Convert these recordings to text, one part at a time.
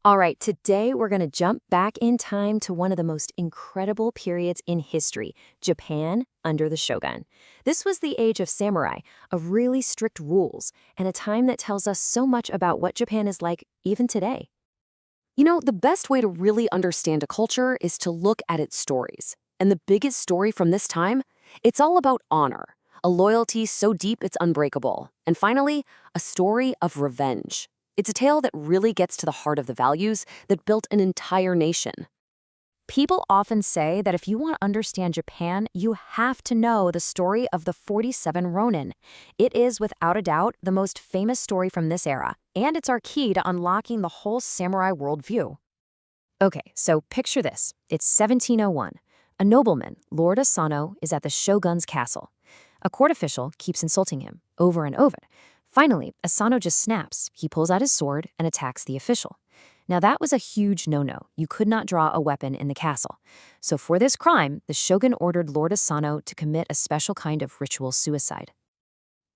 All right, today we're going to jump back in time to one of the most incredible periods in history, Japan under the Shogun. This was the age of samurai, of really strict rules, and a time that tells us so much about what Japan is like even today. You know, the best way to really understand a culture is to look at its stories. And the biggest story from this time? It's all about honor, a loyalty so deep it's unbreakable. And finally, a story of revenge. It's a tale that really gets to the heart of the values that built an entire nation. People often say that if you want to understand Japan, you have to know the story of the 47 Ronin. It is, without a doubt, the most famous story from this era, and it's our key to unlocking the whole samurai worldview. Okay, so picture this. It's 1701. A nobleman, Lord Asano, is at the Shogun's castle. A court official keeps insulting him over and over. Finally, Asano just snaps. He pulls out his sword and attacks the official. Now that was a huge no-no. You could not draw a weapon in the castle. So for this crime, the shogun ordered Lord Asano to commit a special kind of ritual suicide.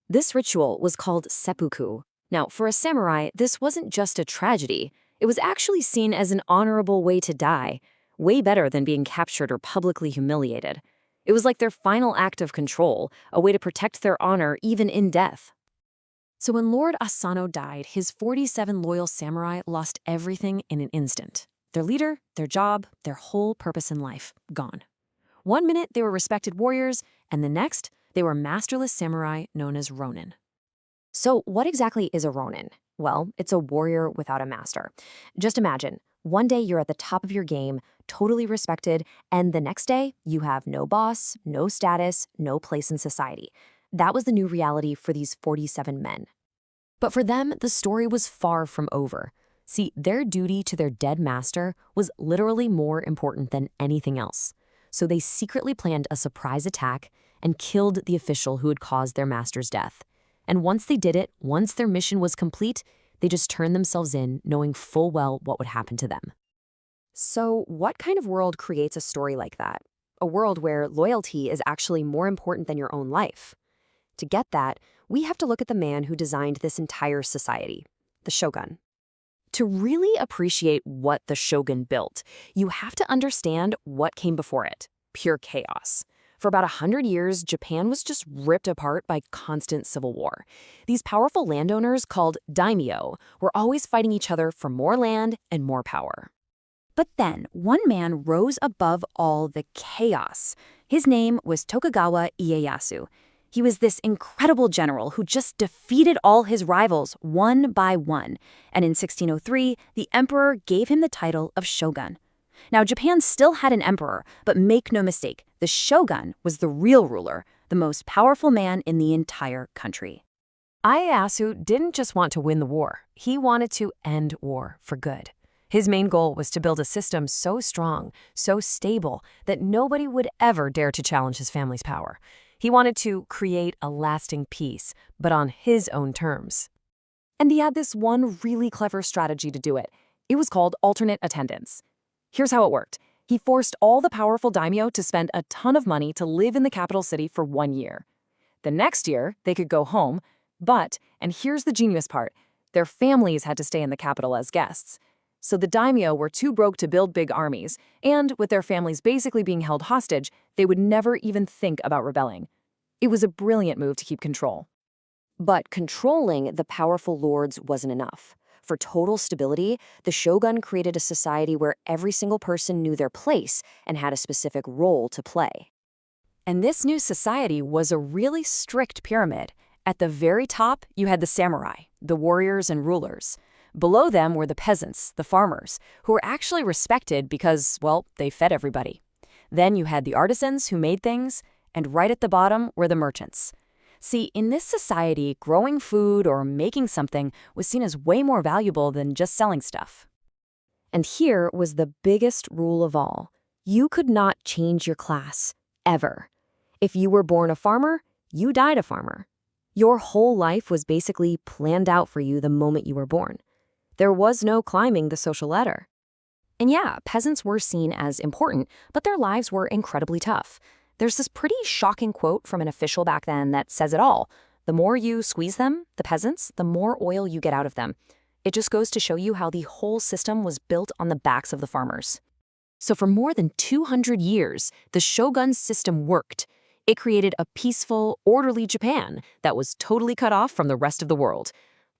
This ritual was called seppuku. Now, for a samurai, this wasn't just a tragedy. It was actually seen as an honorable way to die, way better than being captured or publicly humiliated. It was like their final act of control, a way to protect their honor even in death. So when Lord Asano died, his 47 loyal samurai lost everything in an instant. Their leader, their job, their whole purpose in life, gone. One minute they were respected warriors, and the next they were masterless samurai known as Ronin. So what exactly is a Ronin? Well, it's a warrior without a master. Just imagine, one day you're at the top of your game, totally respected, and the next day you have no boss, no status, no place in society. That was the new reality for these 47 men. But for them, the story was far from over. See, their duty to their dead master was literally more important than anything else. So they secretly planned a surprise attack and killed the official who had caused their master's death. And once they did it, once their mission was complete, they just turned themselves in, knowing full well what would happen to them. So what kind of world creates a story like that? A world where loyalty is actually more important than your own life? To get that, we have to look at the man who designed this entire society, the Shogun. To really appreciate what the Shogun built, you have to understand what came before it: pure chaos. For about 100 years, Japan was just ripped apart by constant civil war. These powerful landowners, called daimyo, were always fighting each other for more land and more power. But then, one man rose above all the chaos. His name was Tokugawa Ieyasu. He was this incredible general who just defeated all his rivals one by one. And in 1603, the emperor gave him the title of shogun. Now, Japan still had an emperor, but make no mistake, the shogun was the real ruler, the most powerful man in the entire country. Ieyasu didn't just want to win the war. He wanted to end war for good. His main goal was to build a system so strong, so stable, that nobody would ever dare to challenge his family's power. He wanted to create a lasting peace, but on his own terms. And he had this one really clever strategy to do it. It was called alternate attendance. Here's how it worked. He forced all the powerful daimyo to spend a ton of money to live in the capital city for 1 year. The next year, they could go home, but, and here's the genius part, their families had to stay in the capital as guests. So the daimyo were too broke to build big armies, and with their families basically being held hostage, they would never even think about rebelling. It was a brilliant move to keep control. But controlling the powerful lords wasn't enough. For total stability, the shogun created a society where every single person knew their place and had a specific role to play. And this new society was a really strict pyramid. At the very top, you had the samurai, the warriors and rulers. Below them were the peasants, the farmers, who were actually respected because, well, they fed everybody. Then you had the artisans who made things, and right at the bottom were the merchants. See, in this society, growing food or making something was seen as way more valuable than just selling stuff. And here was the biggest rule of all. You could not change your class, ever. If you were born a farmer, you died a farmer. Your whole life was basically planned out for you the moment you were born. There was no climbing the social ladder. And yeah, peasants were seen as important, but their lives were incredibly tough. There's this pretty shocking quote from an official back then that says it all. The more you squeeze them, the peasants, the more oil you get out of them. It just goes to show you how the whole system was built on the backs of the farmers. So for more than 200 years, the Shogun system worked. It created a peaceful, orderly Japan that was totally cut off from the rest of the world.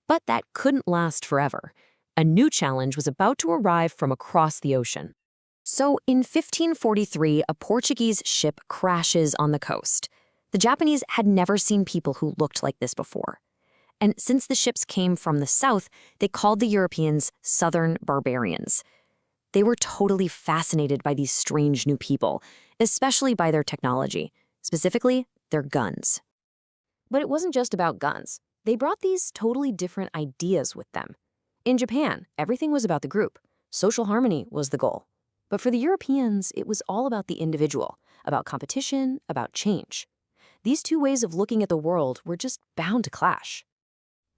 But that couldn't last forever. A new challenge was about to arrive from across the ocean. So in 1543, a Portuguese ship crashes on the coast. The Japanese had never seen people who looked like this before. And since the ships came from the south, they called the Europeans Southern Barbarians. They were totally fascinated by these strange new people, especially by their technology, specifically their guns. But it wasn't just about guns. They brought these totally different ideas with them. In Japan, everything was about the group. Social harmony was the goal. But for the Europeans, it was all about the individual, about competition, about change. These two ways of looking at the world were just bound to clash.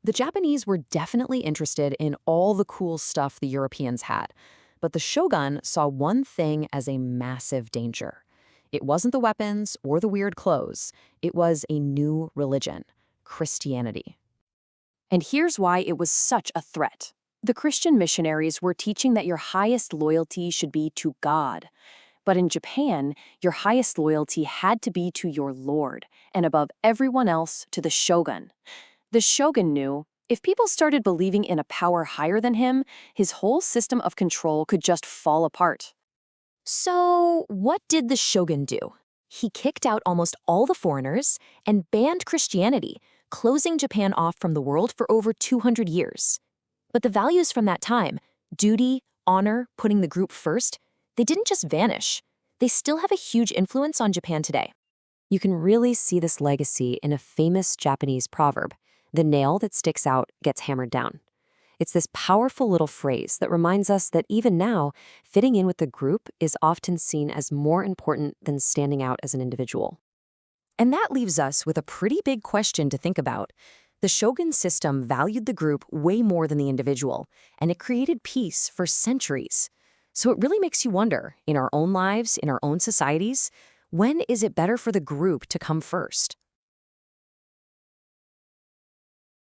The Japanese were definitely interested in all the cool stuff the Europeans had, but the shogun saw one thing as a massive danger. It wasn't the weapons or the weird clothes. It was a new religion, Christianity. And here's why it was such a threat. The Christian missionaries were teaching that your highest loyalty should be to God. But in Japan, your highest loyalty had to be to your lord, and above everyone else, to the shogun. The shogun knew if people started believing in a power higher than him, his whole system of control could just fall apart. So, what did the shogun do? He kicked out almost all the foreigners and banned Christianity, closing Japan off from the world for over 200 years. But the values from that time, duty, honor, putting the group first, they didn't just vanish. They still have a huge influence on Japan today. You can really see this legacy in a famous Japanese proverb: the nail that sticks out gets hammered down. It's this powerful little phrase that reminds us that even now, fitting in with the group is often seen as more important than standing out as an individual. And that leaves us with a pretty big question to think about. The shogun system valued the group way more than the individual, and it created peace for centuries. So it really makes you wonder, in our own lives, in our own societies, when is it better for the group to come first?